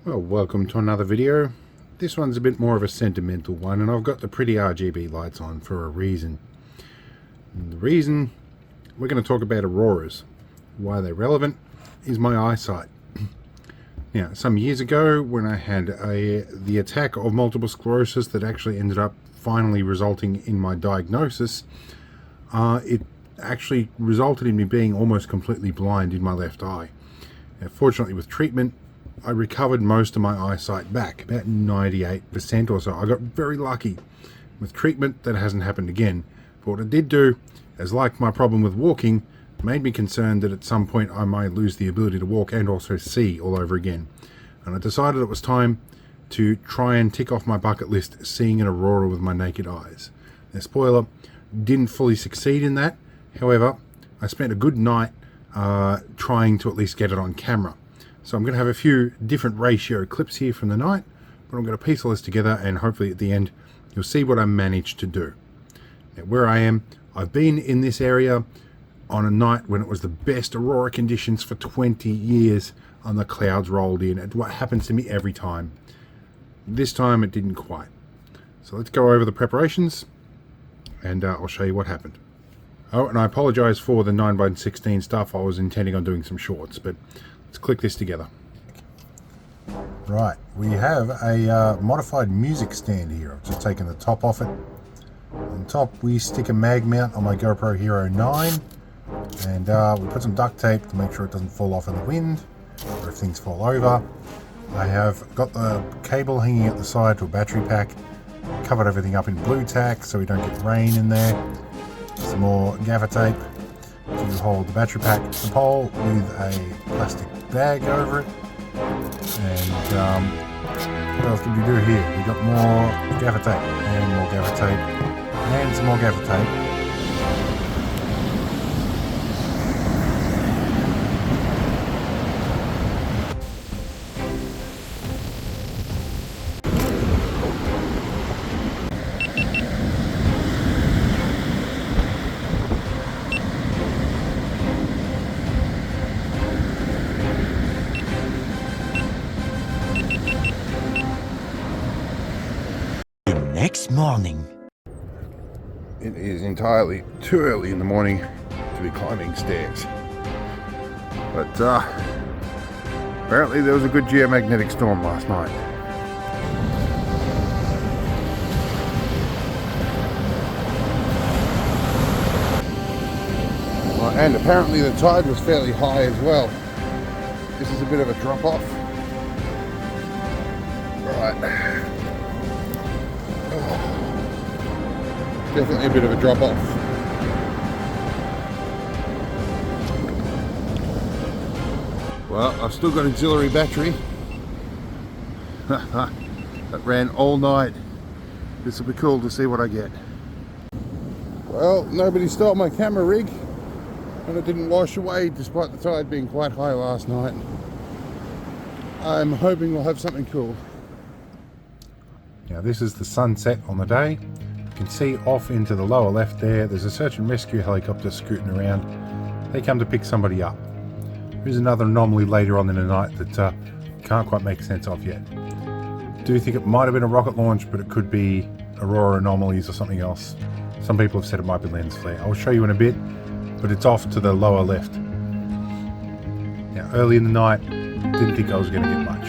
Well, welcome to another video. This one's a bit more of a sentimental one, and I've got the pretty RGB lights on for a reason. And the reason we're going to talk about auroras, why they're relevant, is my eyesight. Now, some years ago, when I had the attack of multiple sclerosis that actually ended up finally resulting in my diagnosis, it actually resulted in me being almost completely blind in my left eye. Now, fortunately, with treatment, I recovered most of my eyesight back, about 98% or so. I got very lucky. With treatment, that hasn't happened again. But what it did do is, like my problem with walking, made me concerned that at some point I might lose the ability to walk and also see all over again. And I decided it was time to try and tick off my bucket list seeing an aurora with my naked eyes. Now, spoiler, didn't fully succeed in that. However, I spent a good night trying to at least get it on camera. So I'm going to have a few different ratio clips here from the night, but I'm going to piece all this together and hopefully at the end you'll see what I managed to do. Now, where I am, I've been in this area on a night when it was the best aurora conditions for 20 years and the clouds rolled in. And what happens to me every time. This time it didn't quite. So let's go over the preparations and I'll show you what happened. Oh, and I apologize for the 9x16 stuff. I was intending on doing some shorts, but let's click this together. Right, we have a modified music stand here. I've just taken the top off it. On top we stick a mag mount on my GoPro Hero 9, and we put some duct tape to make sure it doesn't fall off in the wind or if things fall over. I have got the cable hanging at the side to a battery pack, covered everything up in blue tack so we don't get rain in there. Some more gaffer tape to hold the battery pack to the pole with a plastic bag over it. And what else did we do here? We got more gaffer tape and more gaffer tape and some more gaffer tape. Next morning. It is entirely too early in the morning to be climbing stairs. But apparently there was a good geomagnetic storm last night. Well, and apparently the tide was fairly high as well. This is a bit of a drop off. Right. Definitely a bit of a drop off. Well, I've still got auxiliary battery. That ran all night. This will be cool to see what I get. Well, nobody stole my camera rig and it didn't wash away despite the tide being quite high last night. I'm hoping we'll have something cool. Now this is the sunset on the day. You can see off into the lower left there's a search and rescue helicopter scooting around. They come to pick somebody up. There's another anomaly later on in the night that can't quite make sense of yet. Do think it might have been a rocket launch, but it could be Aurora Anomalies or something else. Some people have said it might be lens flare. I'll show you in a bit, but it's off to the lower left. Now early in the night, didn't think I was going to get much.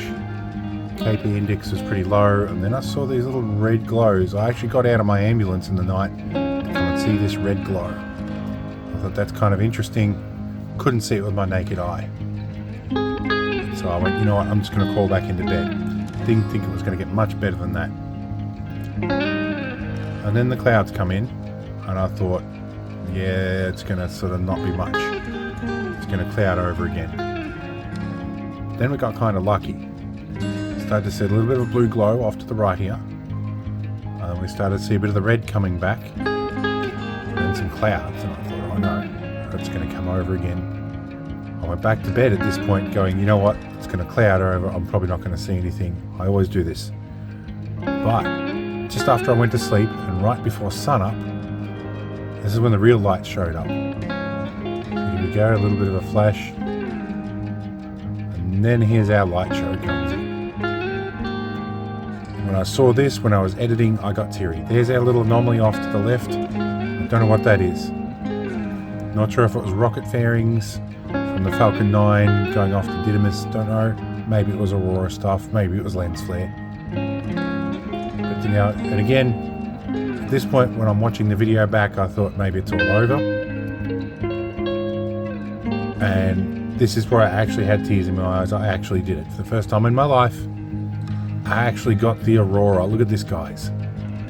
KP index was pretty low, and then I saw these little red glows. I actually got out of my ambulance in the night to come and see this red glow. I thought that's kind of interesting. Couldn't see it with my naked eye. So I went, you know what, I'm just going to crawl back into bed. Didn't think it was going to get much better than that. And then the clouds come in, and I thought, yeah, it's going to sort of not be much. It's going to cloud over again. Then we got kind of lucky. Started to see a little bit of a blue glow off to the right here. We started to see a bit of the red coming back. And then some clouds, and I thought, oh no, it's going to come over again. I went back to bed at this point going, you know what, it's going to cloud over, I'm probably not going to see anything. I always do this. But just after I went to sleep and right before sunup, this is when the real light showed up. Here we go, a little bit of a flash. And then here's our light show comes in. When I saw this, when I was editing, I got teary. There's our little anomaly off to the left. I don't know what that is. Not sure if it was rocket fairings from the Falcon 9 going off to Didymus. Don't know. Maybe it was Aurora stuff. Maybe it was lens flare. But, you know, and again, at this point when I'm watching the video back, I thought maybe it's all over. And this is where I actually had tears in my eyes. I actually did it. For the first time in my life, I actually got the Aurora. Look at this, guys.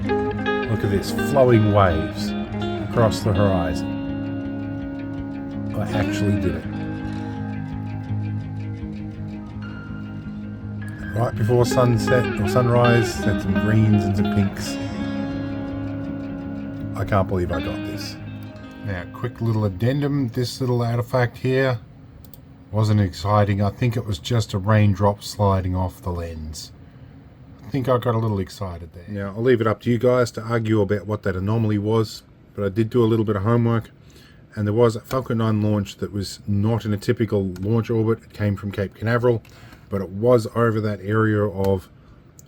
Look at this. Flowing waves across the horizon. I actually did it. Right before sunset or sunrise, had some greens and some pinks. I can't believe I got this. Now, quick little addendum. This little artifact here wasn't exciting. I think it was just a raindrop sliding off the lens. I think I got a little excited there. Now, I'll leave it up to you guys to argue about what that anomaly was, but I did do a little bit of homework, and there was a Falcon 9 launch that was not in a typical launch orbit. It came from Cape Canaveral, but it was over that area of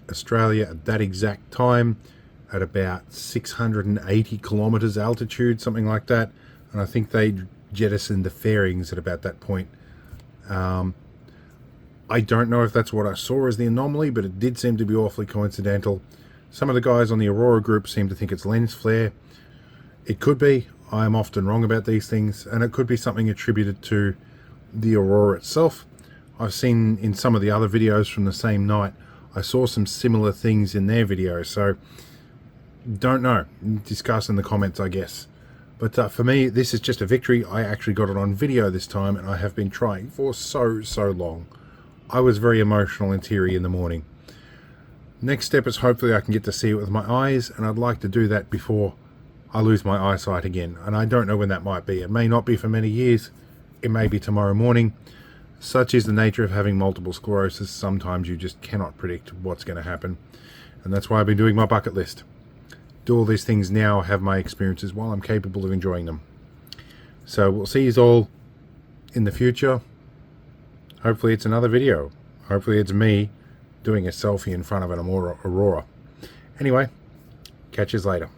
Australia at that exact time at about 680 kilometers altitude, something like that, and I think they jettisoned the fairings at about that point. I don't know if that's what I saw as the anomaly, but it did seem to be awfully coincidental. Some of the guys on the Aurora group seem to think it's lens flare. It could be. I am often wrong about these things, and it could be something attributed to the Aurora itself. I've seen in some of the other videos from the same night, I saw some similar things in their videos, so don't know. Discuss in the comments, I guess. But for me, this is just a victory. I actually got it on video this time, and I have been trying for so long. I was very emotional and teary in the morning. Next step is hopefully I can get to see it with my eyes, and I'd like to do that before I lose my eyesight again. And I don't know when that might be. It may not be for many years. It may be tomorrow morning. Such is the nature of having multiple sclerosis. Sometimes you just cannot predict what's going to happen. And that's why I've been doing my bucket list. Do all these things now, have my experiences while I'm capable of enjoying them. So we'll see you all in the future. Hopefully it's another video. Hopefully it's me doing a selfie in front of an Aurora. Anyway, catch you later.